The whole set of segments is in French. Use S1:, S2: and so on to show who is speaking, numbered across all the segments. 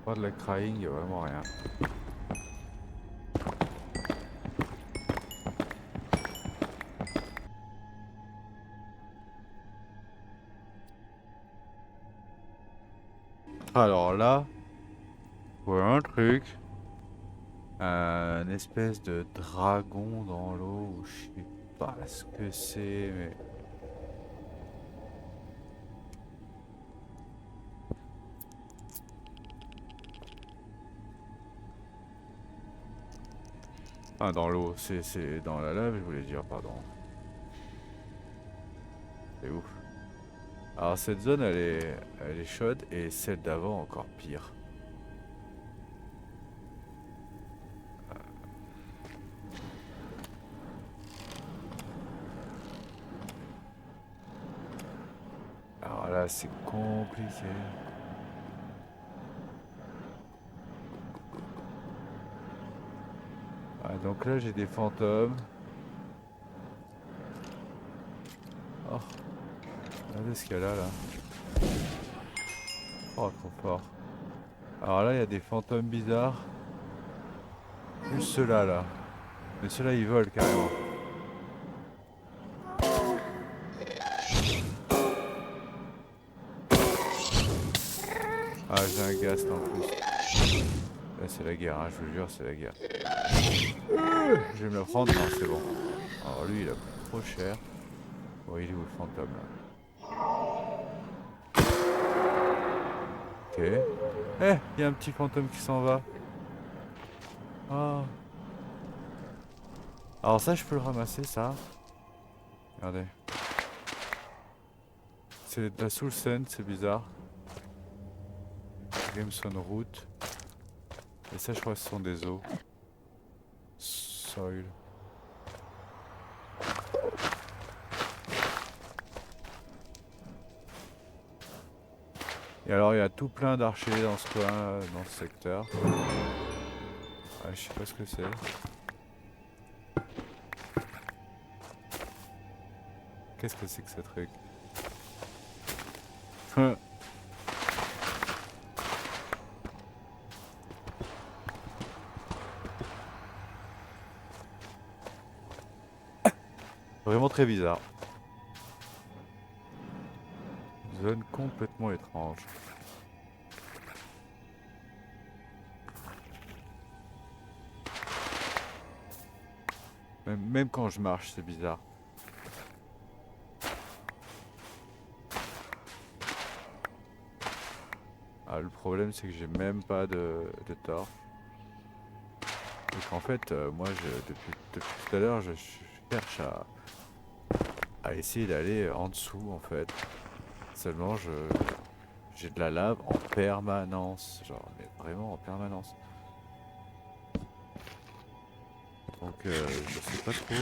S1: Pas de la crying, y a vraiment rien. Alors là, ouais, un truc. Un espèce de dragon dans l'eau, ou je sais pas ce que c'est, mais... Ah, dans l'eau, c'est dans la lave, je voulais dire, pardon. C'est ouf. Alors cette zone, elle est chaude, et celle d'avant encore pire. Alors là, c'est compliqué. Ah, donc là, j'ai des fantômes. Oh, regardez ce qu'il y a là, là. Oh, trop fort. Alors là, il y a des fantômes bizarres. Plus ceux-là, là. Mais ceux-là, ils volent carrément. Ah, j'ai un gast en plus. Là, c'est la guerre, hein, je vous jure, c'est la guerre. Je vais me le prendre, non, c'est bon. Alors lui, il a pris trop cher. Bon, il est où le fantôme, là? Ok. Eh, il y a un petit fantôme qui s'en va. Ah. Alors ça, je peux le ramasser, ça. Regardez. C'est de la Soul Sand, c'est bizarre. Gameson Root. Et ça, je crois que ce sont des os. Soil. Et alors, il y a tout plein d'archers dans ce coin, dans ce secteur. Ah, je sais pas ce que c'est. Qu'est-ce que c'est que ce truc? Vraiment très bizarre. Zone complètement étrange. Même quand je marche, c'est bizarre. Ah, le problème, c'est que j'ai même pas de torche. Donc en fait, moi, depuis tout à l'heure, je cherche à essayer d'aller en dessous, en fait. Seulement, j'ai de la lave en permanence. Genre, mais vraiment en permanence. Donc, je sais pas trop.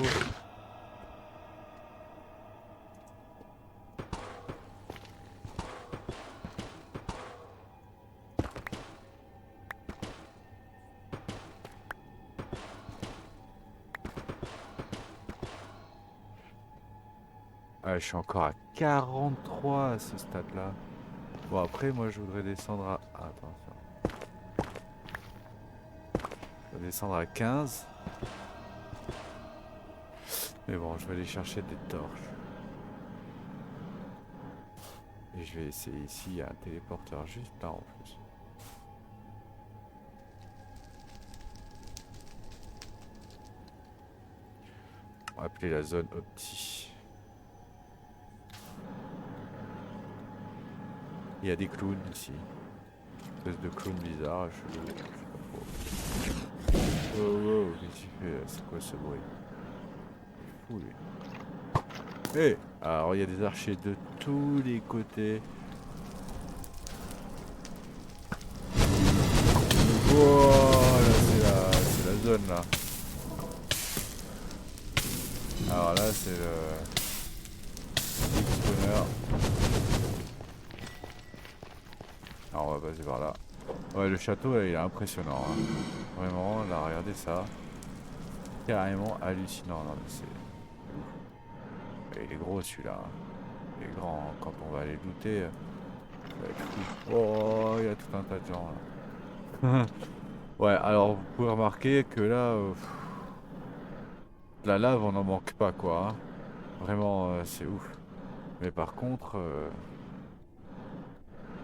S1: Ah, je suis encore à 43 à ce stade-là. Bon, après, moi, je voudrais descendre à... Ah, attention. Je vais descendre à 15. Mais bon, je vais aller chercher des torches. Et je vais essayer ici, il y a un téléporteur juste là en plus. On va appeler la zone Opti. Il y a des clowns ici. Une espèce de clown bizarre, chelou, je sais pas trop. Oh, wow, qu'est-ce que tu fais? C'est quoi ce bruit? Fou lui. Hé! Alors il y a des archers de tous les côtés. Oh là c'est la zone là. Alors là c'est le spawner. Alors on va passer par là. Ouais le château là, il est impressionnant hein. Vraiment là regardez ça. Carrément hallucinant. Non mais c'est. Il est gros celui-là. Il est grand hein. Quand on va aller looter. Ça va être fou. Oh il y a tout un tas de gens là. Ouais, alors vous pouvez remarquer que là, la lave, on n'en manque pas, quoi, hein. Vraiment, c'est ouf. Mais par contre,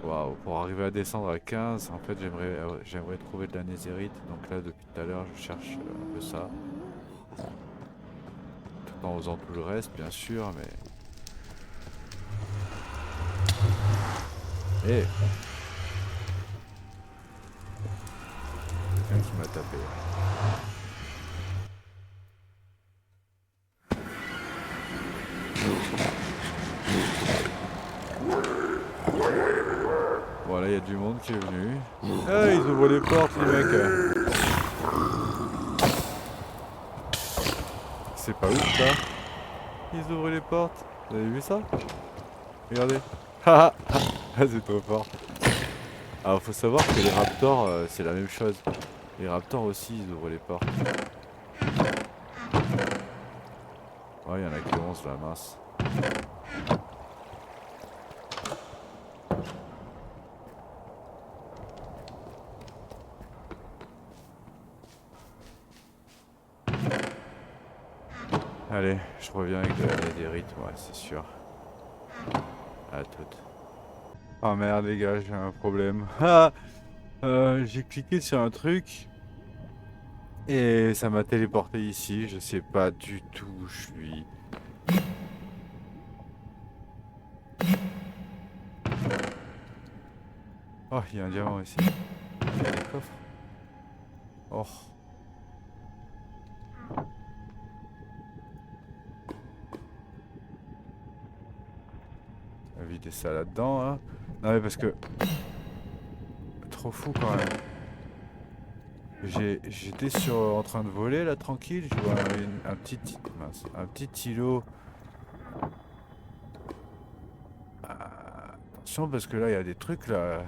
S1: waouh, pour arriver à descendre à 15, en fait, j'aimerais trouver de la nézérite. Donc là, depuis tout à l'heure, je cherche un peu ça. Tout en faisant tout le reste, bien sûr, mais... Eh, quelqu'un qui m'a tapé. Voilà, il y a du monde qui est venu. Ah, ils ouvrent les portes, les mecs. C'est pas ouf, ça. Ils ouvrent les portes. Vous avez vu ça? Regardez. Ah, c'est trop fort. Alors, faut savoir que les raptors, c'est la même chose. Les raptors aussi, ils ouvrent les portes. Ouais, il y en a que 11 là, mince. Allez, je reviens avec de la netherite, ouais, c'est sûr. À toute. Oh merde, les gars, j'ai un problème. Ah, j'ai cliqué sur un truc et ça m'a téléporté ici. Je sais pas du tout où je suis. Oh, il y a un diamant ici. Il y a des coffres. Oh. On va vider ça là-dedans, hein. Non mais parce que... Trop fou quand même. J'étais en train de voler là, tranquille. Je vois un petit îlot. Attention parce que là, il y a des trucs là.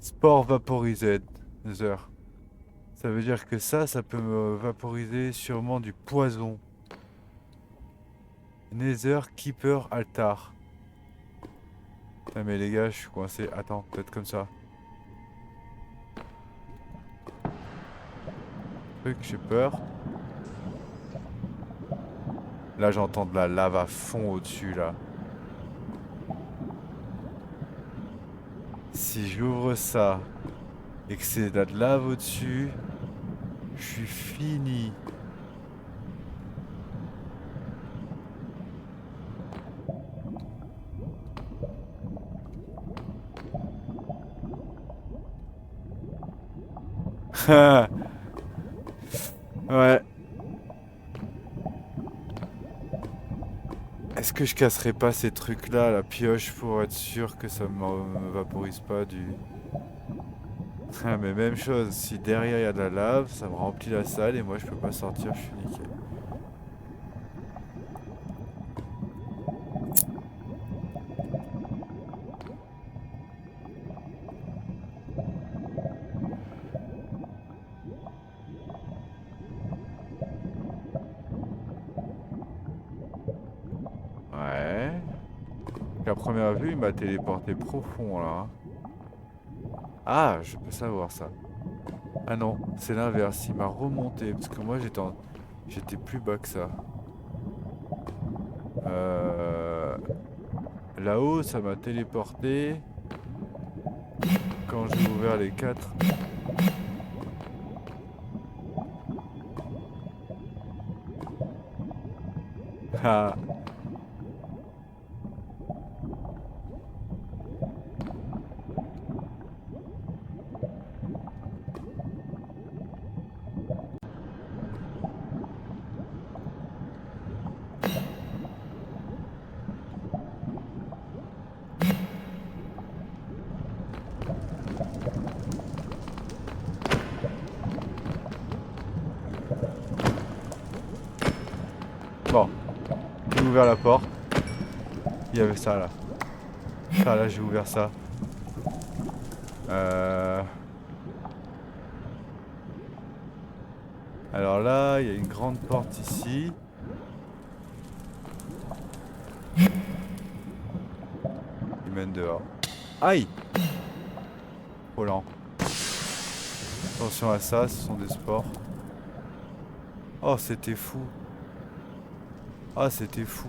S1: Sport vaporisé. Ça veut dire que ça peut me vaporiser sûrement du poison. Nether Keeper Altar. Ah mais les gars, je suis coincé. Attends, peut-être comme ça. Truc, j'ai peur. Là, j'entends de la lave à fond au-dessus, là. Si j'ouvre ça et que c'est de la lave au-dessus, je suis fini. Ouais. Est-ce que je casserai pas ces trucs-là à la pioche pour être sûr que ça me vaporise pas du... Ah mais même chose, si derrière il y a de la lave, ça me remplit la salle et moi je peux pas sortir, je suis nickel. Ouais. À première vue, il m'a téléporté profond là. Ah, je peux savoir ça. Ah non, c'est l'inverse, il m'a remonté parce que moi j'étais plus bas que ça. Euh... Là-haut, ça m'a téléporté quand j'ai ouvert les 4. Ah. Bon, j'ai ouvert la porte. Il y avait ça là. Ça là, j'ai ouvert ça. Alors là, il y a une grande porte ici. Qui mène dehors. Aïe! trop lent. Attention à ça, ce sont des sports. Oh, c'était fou. Ah, c'était fou.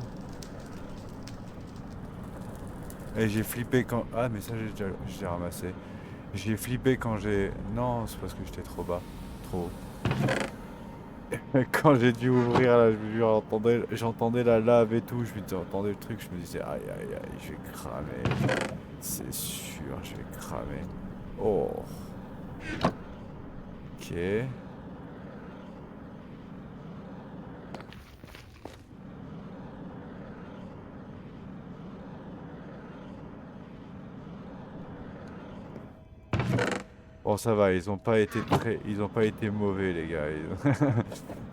S1: Et j'ai flippé quand... Ah, mais ça, j'ai ramassé. J'ai flippé quand j'ai... Non, c'est parce que j'étais trop bas. Trop haut. Quand j'ai dû ouvrir, là, j'entendais la lave et tout. J'entendais le truc, je me disais, aïe, aïe, aïe, je vais cramer. C'est sûr, je vais cramer. Oh. Ok. Bon, ça va, ils ont pas été mauvais, les gars.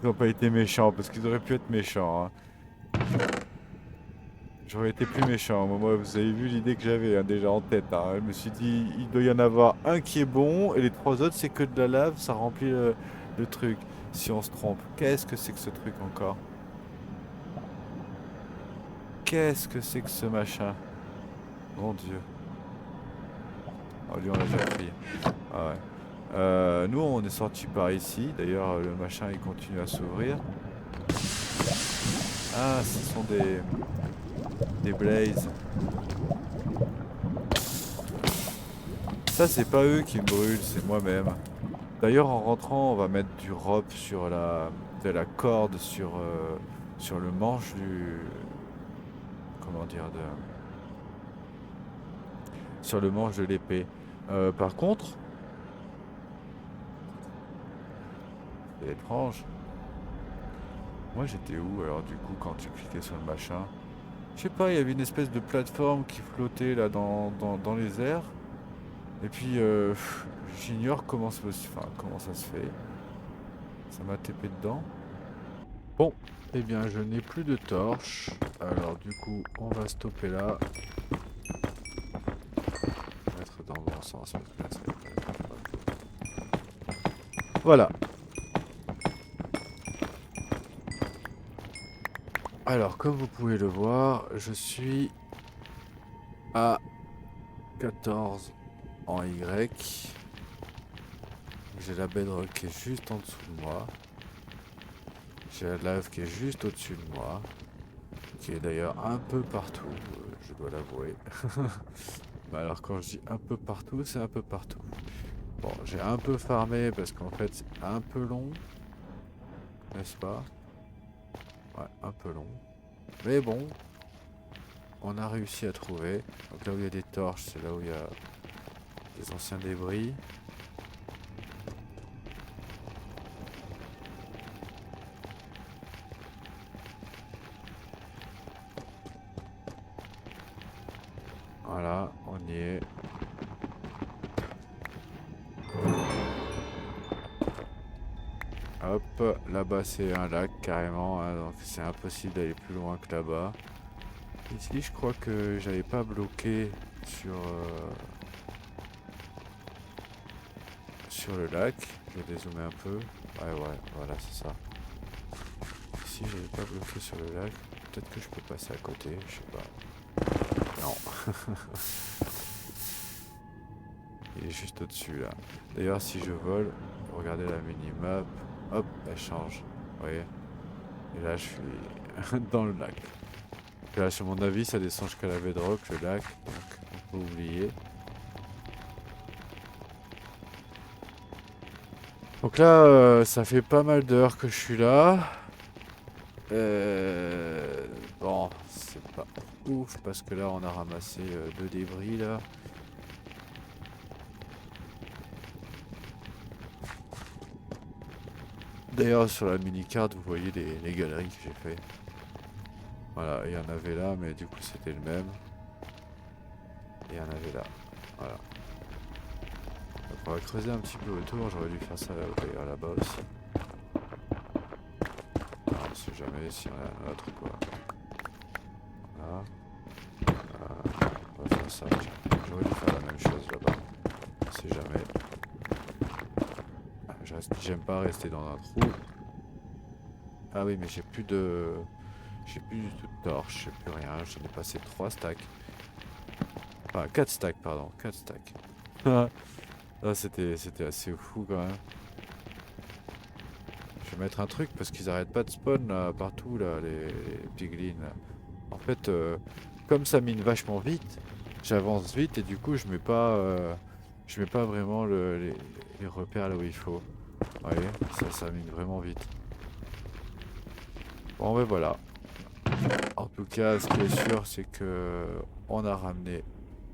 S1: Ils ont pas été méchants, parce qu'ils auraient pu être méchants, hein. J'aurais été plus méchant. Moi, vous avez vu l'idée que j'avais hein, déjà en tête, hein. Je me suis dit, il doit y en avoir un qui est bon, et les trois autres, c'est que de la lave, ça remplit le truc. Si on se trompe, qu'est-ce que c'est que ce truc encore? Qu'est-ce que c'est que ce machin? Mon Dieu. Oh, lui, on l'a déjà pris. Ah ouais. Nous, on est sorti par ici. D'ailleurs, le machin, il continue à s'ouvrir. Ah, ce sont des blazes. Ça, c'est pas eux qui me brûlent, c'est moi-même. D'ailleurs, en rentrant, on va mettre du rope sur de la corde sur le manche comment dire, sur le manche de l'épée. Par contre, c'est étrange. Moi, j'étais où alors du coup quand tu cliquais sur le machin? Je sais pas, il y avait une espèce de plateforme qui flottait là dans les airs. Et puis, j'ignore comment ça se fait. Ça m'a TP dedans. Bon, eh bien, je n'ai plus de torche. Alors, du coup, on va stopper là. Mettre dans le bon sens. Parce que là, ça va être- Voilà. Alors, comme vous pouvez le voir, je suis à 14 en Y. J'ai la bedrock qui est juste en dessous de moi. J'ai la lave qui est juste au-dessus de moi. Qui est d'ailleurs un peu partout, je dois l'avouer. Mais alors quand je dis un peu partout, c'est un peu partout. Bon, j'ai un peu farmé parce qu'en fait c'est un peu long, n'est-ce pas? Ouais, un peu long. Mais bon, on a réussi à trouver. Donc là où il y a des torches, c'est là où il y a des anciens débris. Voilà, on y est. Hop, là-bas c'est un lac carrément, hein, donc c'est impossible d'aller plus loin que là-bas. Ici je crois que j'avais pas bloqué sur le lac. Je vais dézoomer un peu. Ouais, voilà c'est ça. Ici j'avais pas bloqué sur le lac. Peut-être que je peux passer à côté, je sais pas. Non. Il est juste au-dessus là. D'ailleurs si je vole, regardez la mini-map. Hop, elle change. Vous voyez? Et là je suis dans le lac. Là, sur mon avis, ça descend jusqu'à la bedrock, le lac, donc on peut oublier. Donc là, ça fait pas mal d'heures que je suis là. Bon, c'est pas ouf parce que là, on a ramassé deux débris là. D'ailleurs, sur la mini-carte, vous voyez les galeries que j'ai fait. Voilà, il y en avait là, mais du coup, c'était le même. Et il y en avait là. Voilà. Donc, on va creuser un petit peu autour. J'aurais dû faire ça d'ailleurs là-bas aussi. Ah, on sait jamais si on a un autre quoi. Voilà. On va faire ça. J'aurais dû faire la même chose là-bas. On sait jamais. J'aime pas rester dans un trou. Ah oui, mais j'ai plus de... J'ai plus du tout de torche, j'ai plus rien. J'en ai passé 3 stacks. Enfin, 4 stacks, pardon. 4 stacks. Ah, c'était assez fou quand même. Je vais mettre un truc parce qu'ils arrêtent pas de spawn là, partout là, les piglins là. En fait, comme ça mine vachement vite, j'avance vite et du coup je mets pas vraiment les repères là où il faut. Vous voyez, ça mine vraiment vite. Bon ben voilà. En tout cas, ce qui est sûr, c'est que on a ramené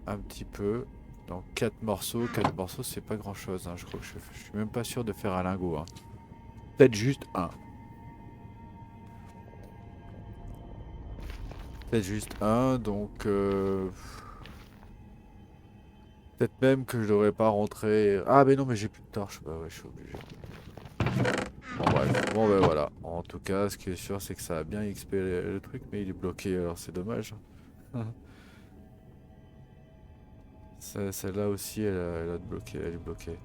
S1: un petit peu. Donc 4 morceaux. 4 morceaux, c'est pas grand chose. Hein. Je crois que je suis même pas sûr de faire un lingot. Hein. Peut-être juste un. Peut-être juste un. Donc peut-être même que je devrais pas rentrer. Ah mais non, mais j'ai plus de torche. Bah ouais, je suis obligé. Bon bref. Bon ben voilà. En tout cas, ce qui est sûr, c'est que ça a bien XP le truc, mais il est bloqué. Alors c'est dommage. Celle-là aussi, elle a bloqué. Elle est bloquée.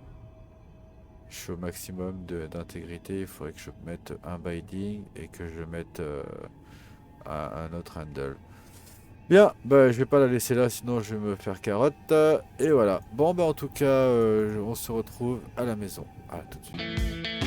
S1: Je suis au maximum d'intégrité. Il faudrait que je mette un binding et que je mette un autre handle. Bien, bah je vais pas la laisser là, sinon je vais me faire carotte. Et voilà. Bon bah en tout cas, on se retrouve à la maison. À tout de suite.